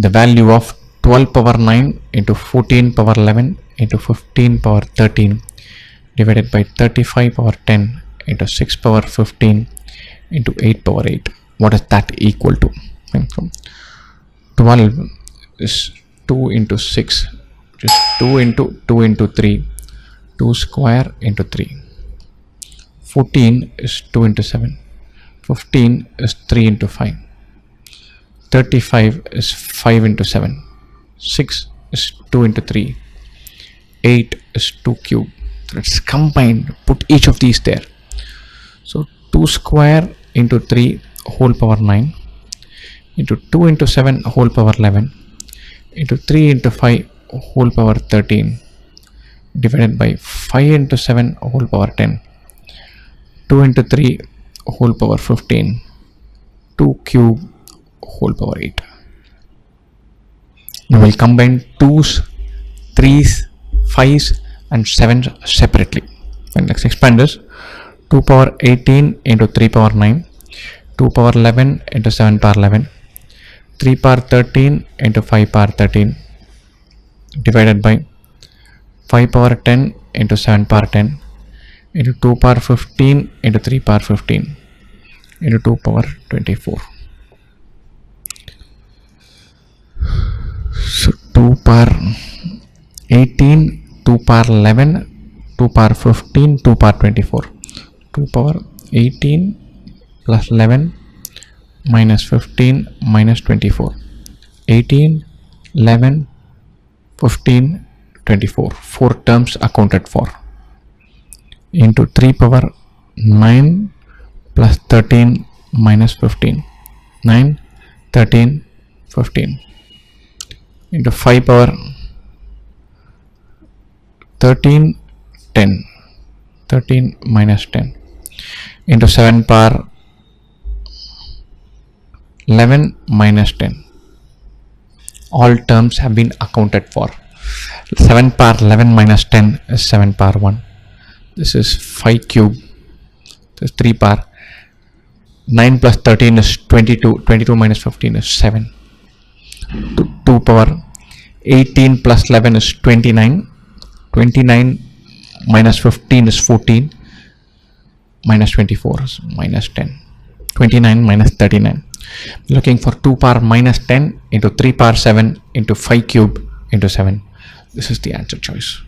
the value of 12 power 9 into 14 power 11 into 15 power 13 divided by 35 power 10 into 6 power 15 into 8 power 8. What is that equal to? 12 is 2 into 6, which is 2 into 3, 2 square into 3. 14 is 2 into 7, 15 is 3 into 5, 35 is 5 into 7, 6 is 2 into 3, 8 is 2 cube. Let's combine, put each of these there. So 2 square into 3 whole power 9 into 2 into 7 whole power 11 into 3 into 5 whole power 13 divided by 5 into 7 whole power 10, 2 into 3 whole power 15, 2 cube whole power 8. Now we'll combine 2's, 3's, 5's and 7's separately. And let's expand this. 2 power 18 into 3 power 9, 2 power 11 into 7 power 11, 3 power 13 into 5 power 13 divided by 5 power 10 into 7 power 10 into 2 power 15 into 3 power 15 into 2 power 24. So 2 power 18, 2 power 11, 2 power 15, 2 power 24. 2 power 18 plus 11 minus 15 minus 24. 18, 11, 15, 24. 4 terms accounted for. Into 3 power 9 plus 13 minus 15. 9, 13, 15. Into 5 power 13, 10. 13 minus 10. Into 7 power 11 minus 10. All terms have been accounted for. 7 power 11 minus 10 is 7 power 1. This is 5 cube. This is 3 power. 9 plus 13 is 22. 22 minus 15 is 7. 2 power 18 plus 11 is 29. 29 minus 15 is 14. Minus 24 is minus 10. 29 minus 39. Looking for 2 power minus 10 into 3 power 7 into 5 cube into 7. This is the answer choice.